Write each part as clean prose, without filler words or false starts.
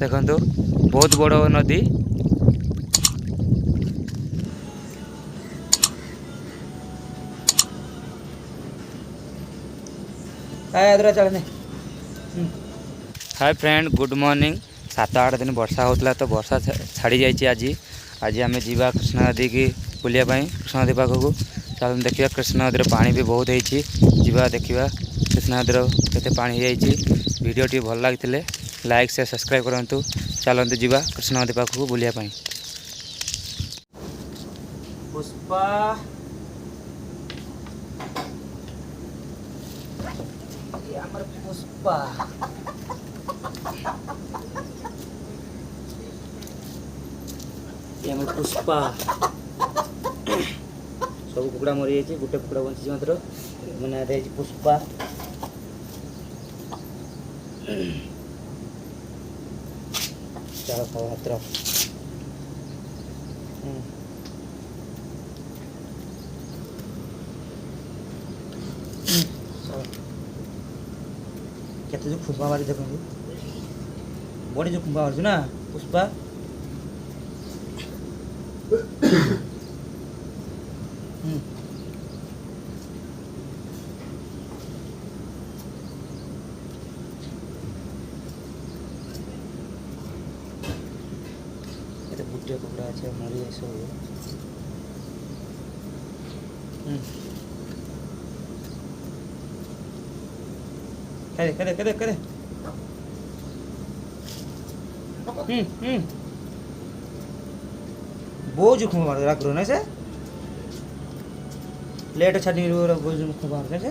देखो बहुत बड़ नदी। Hi friend, good morning. 7-8 दिन वर्षा होता तो वर्षा छाड़ी जाइए। आज आम जा कृष्णा नदी की बुलायापाई कृष्णा नदी पाखक चल देखा। कृष्णा नदी पानी भी बहुत होती जा देखा कृष्णा नदी केते पानी वीडियो टी भल लगी लाइक से सब्सक्राइब करूँ। चलते जा कृष्णा नदी पाखक बुलायापाई। पुष्पा पुष्पा पुष्पा सब कुकड़ा मरी जाइए। गोटे कुकड़ा बची मात्र मैंने पुष्पा। चलो खाओ मात्र केते जो खुंपा मारी देखो बड़ी जो खुंपा मार ना पुष्पा। ये गुटे कुकड़ा अच्छे मरी सब। करे करे करे करे बोझ खुमा मार राख रो ना से लेट छानी रो बोझ खुमा मार से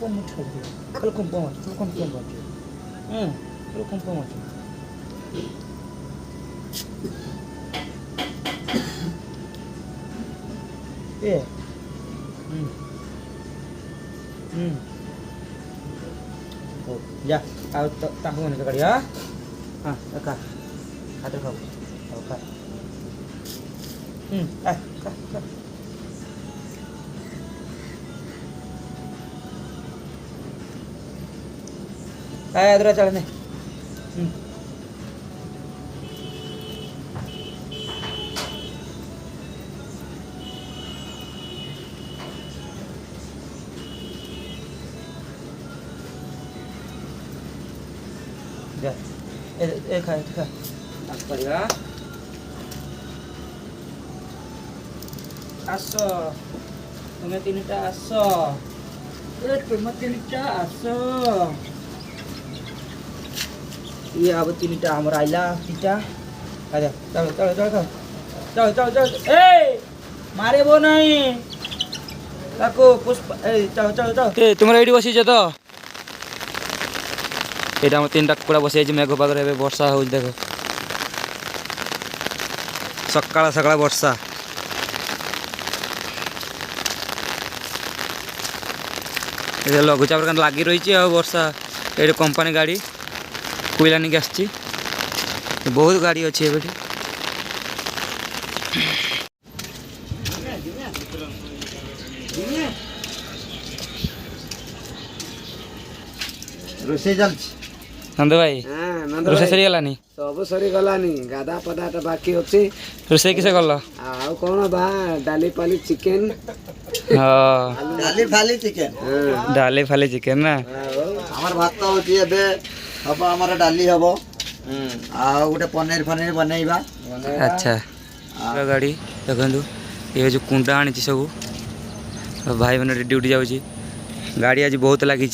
कम उठा दे कल कम मत ये जा आ ताकू मन गाड़ी। हाँ हाँ का खाते खाओ खा अदरा चलने जा ए खा बढ़िया। आस तुम्हें तीनटा आस तुम तीनटा आस ये अब तीनटा आमर आइला तीनटा। चलो चलो चलो चलो चलो चलो चलो ए मारे वो नहीं ताको पुष्प ए चलो चलो चलो तुम एठी बसी तो यहाँ तीन टा कुकड़ा बस मेघ पागे वर्षा हो देख सकाळ सकाळ वर्षा। लघुचाप लगी रही वर्षा। ये कंपानी गाड़ी कोईला नहीं आसी बहुत गाड़ी अच्छी ये रोसे चल नंद भाई रोसे सरी गलानी सब सरी गलानी गाधा पदाटा बाकी अच्छी। रोसे किसे कल आउ कौन बा डाली पाली चिकेन। हाँ डाली फाली चिकेन डाली फाली चिकेन ना हमर भात होची एबे अब हमर डाली हबो आ गोटे पनीर फनीर बनैबा। अच्छा गाड़ी देखु ये जो कुंडा आनी सब भाई मैंने ड्यूटी जाऊँगी। गाड़ी आज बहुत लगी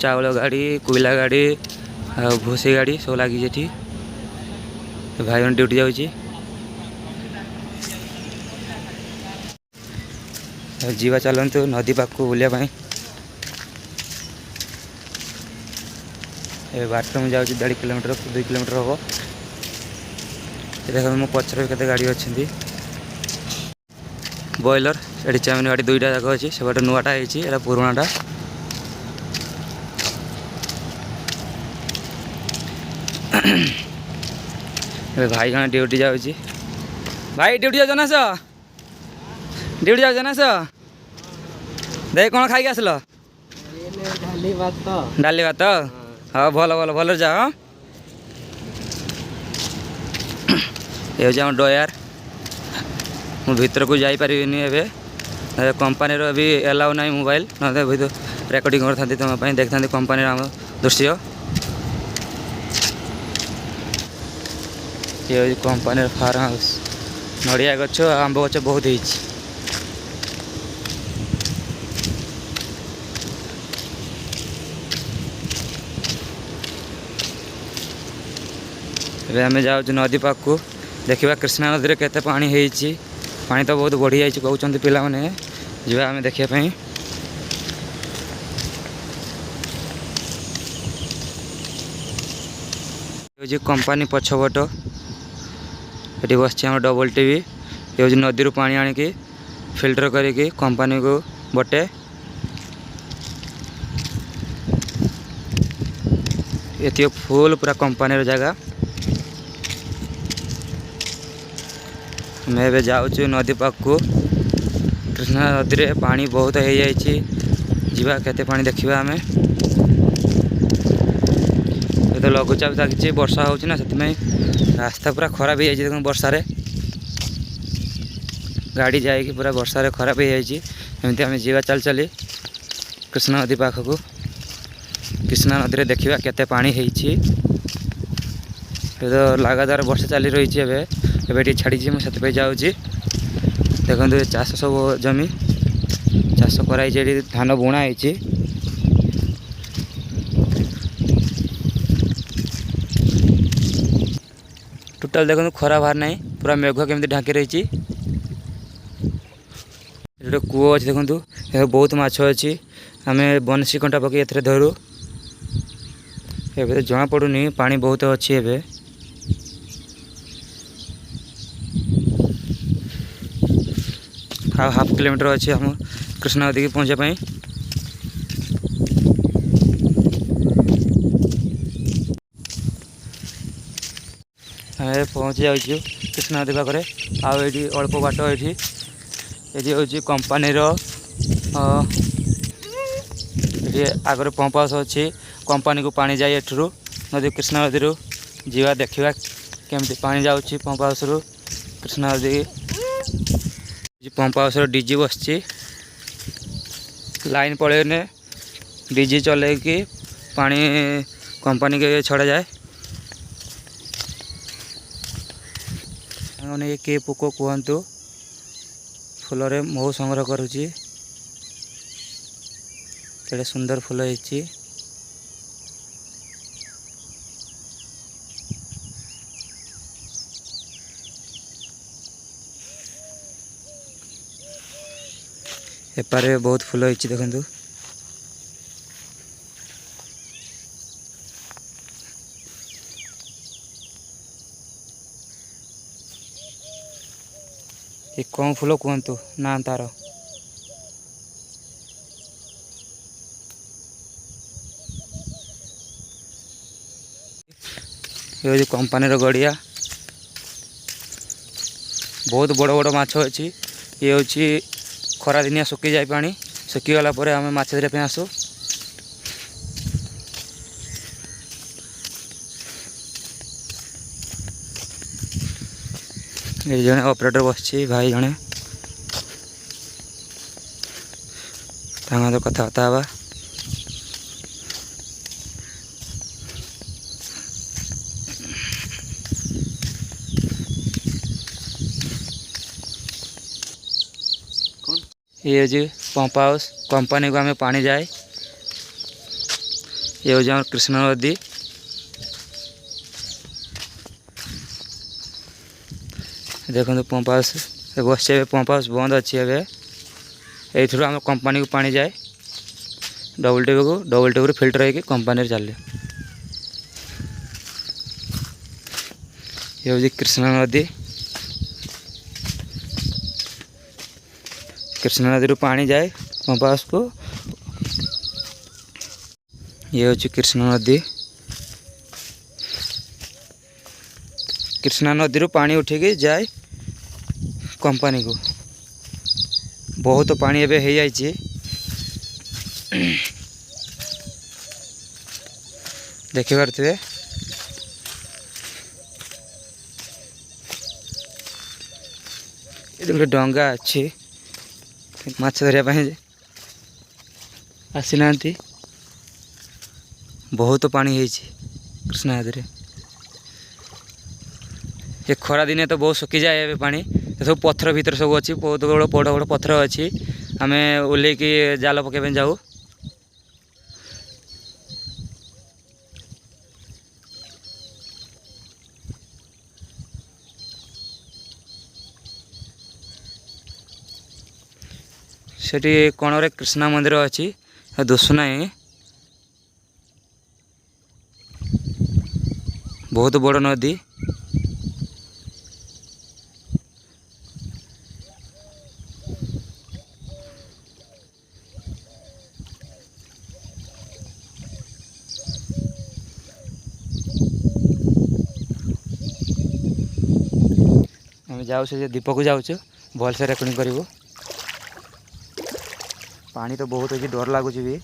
चावल गाड़ी कोयला गाड़ी भूसी गाड़ी सब लगी भाई मैंने ड्यूटी जाऊँगी। जीवा चलतु नदी पाक बुलायापाई। बाट में जाऊँगी 1.5 किलोमीटर 2 किलोमीटर हम। देखो मो पचर के गाड़ी अच्छी बॉयलर ये चाउमिन गाड़ी 2टा जाक अच्छी से गोटे नुआटा है पुराणाटा। भाई जन ड्यूटी जाऊँगी। भाई ड्यूटी जाओ ना सर ड्यूटी जाऊ ना सर देख कौन खाई आसल डाली भात हाँ भल भल भल जा ये हूँ डयार मु भीतर को जापारि कंपानी भी एलाउ ना मोबाइल ना रेकर्डिंग करते तुम देखता कंपानी आम दृश्य ये हूँ कंपानी फार्म हाउस नड़िया गछ आंब गछ बहुत हो आम जाऊँ नदी पाख को देखा कृष्णा नदी में केते पानी होती पानी तो बहुत बढ़ी जाइए कहते पिला माने जा आम देखापी कंपानी पछपट ये बस डबल टीवी ये हूँ नदी रू पानी आणिकी फिल्टर करके कंपानी को बटे ये फुल पूरा कंपानी जगह मैं भी जाऊँ नदी पाख को कृष्णा नदी में पानी बहुत हो जावा केते पानी देखा आम तो लघुचाप लगी वर्षा हो रास्ता पूरा खराब हो जाए वर्षा गाड़ी जाएगी पूरा वर्षा खराब हो जाए एमती आम जीवा चल चली कृष्णा नदी पाख को कृष्णा नदी में देखा केते पानी होती तो लगातार वर्षा चली रही है एवं छाड़ी मुझे जाऊँ देखो चाष सब जमी चाष कराई धान बुणा है टोटाल देखो खरा बाहर ना पूरा मेघ केमती ढांकी रही कूओ अच्छे देखो बहुत माछ अच्छी आम बनसी कंटा पकई ए धरू ए जना पड़ूनी पानी बहुत अच्छी एवं हाफ किलोमीटर अच्छी हम कृष्णा नदी की पहुँचापी आम पहुँची जाऊँ कृष्णा नदी पाखे आठी अल्प बाट ये हूँ कंपानी आगे पंप हाउस अच्छी कंपानी को पानी जाए एठू नदी कृष्णा नदी रू जीवा देखा केमती पानी जाऊँ पंप हाउस रू कृष्णा नदी पंप हाउस डीजी बस लाइन पड़े डीजी चले कि पानी कंपानी के छड़ा जाए किए पोक कहतु फूल रे मह संग्रह करुच्ची केड़े सुंदर फूल होती एपारे बहुत फूल होती देखु ये कौन फूल कहतु ना तार ये हूँ कंपानी गड़िया बहुत बड़ बड़ माछ अच्छी ये हूँ खरा दिनिया सुखी जाए पानी सुखीगला आम माछ धरिया आसू ये जने ऑपरेटर बस भाई जने तो कथबार्ता हवा ये हूँ पंप हाउस कंपानी को आम पानी जाए ये हूँ कृष्णा नदी देखो पंप हाउस बस पंप हाउस बंद अच्छी एवं ये आम कंपानी को पानी जाए डबल टेबल फिल्टर होगी कंपानी चले ये हूँ कृष्णा नदी कृष्णा नदी पानी जाए पंप हाउस को ये हूँ कृष्णा नदी पानी उठिकी जाए कंपानी को बहुत पानी एबे हो जाइए। देखि पारे ये गोटे डंगा अच्छी माछ धरिया आसी ना। बहुत पानी है कृष्णा नदी। ये खरा दिने तो बहुत सुखी जाए पानी। सब पत्थर भीतर सब अच्छी बहुत बड़ बड़ बड़ पत्थर अच्छी। आम ओल्लैकी जाल पकड़ जाऊ। सेठी कोण कृष्णा मंदिर अच्छी दुसुना बहुत बड़ नदी। आम जाऊ से दीप को जाऊँ भल से रेकर्डिंग करूँ। पानी तो बहुत अच्छी डर लगुच भी।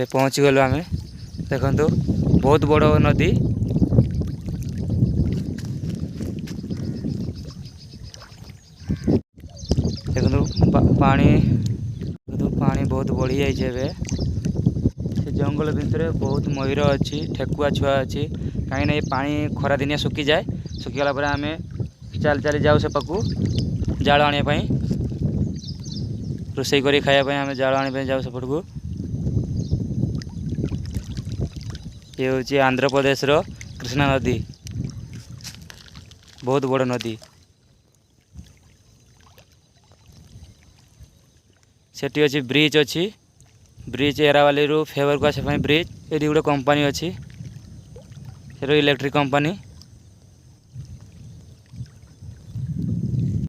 पहुँची गलु आम देखु बहुत बड़ नदी। देखु पानी पानी बहुत बढ़ी जाइए। से जंगल भितर बहुत मयूर अच्छी ठेकुआ छुआ अच्छी कहीं ये पानी खरा दिनिया सुखी जाए। सुखीगला पर आम चल चली जाऊ से पाकू जाल आने रोषे कर खायापी आम जाल आने जाऊ सेपट को। ये हूँ आंध्र प्रदेश रो कृष्णा नदी बहुत बड़ नदी। सेठी अच्छी ब्रिज अच्छी ब्रिज एरावाली रू फेवर को आसापी ब्रिज ये गोटे कंपनी अच्छी इलेक्ट्रिक कंपनी।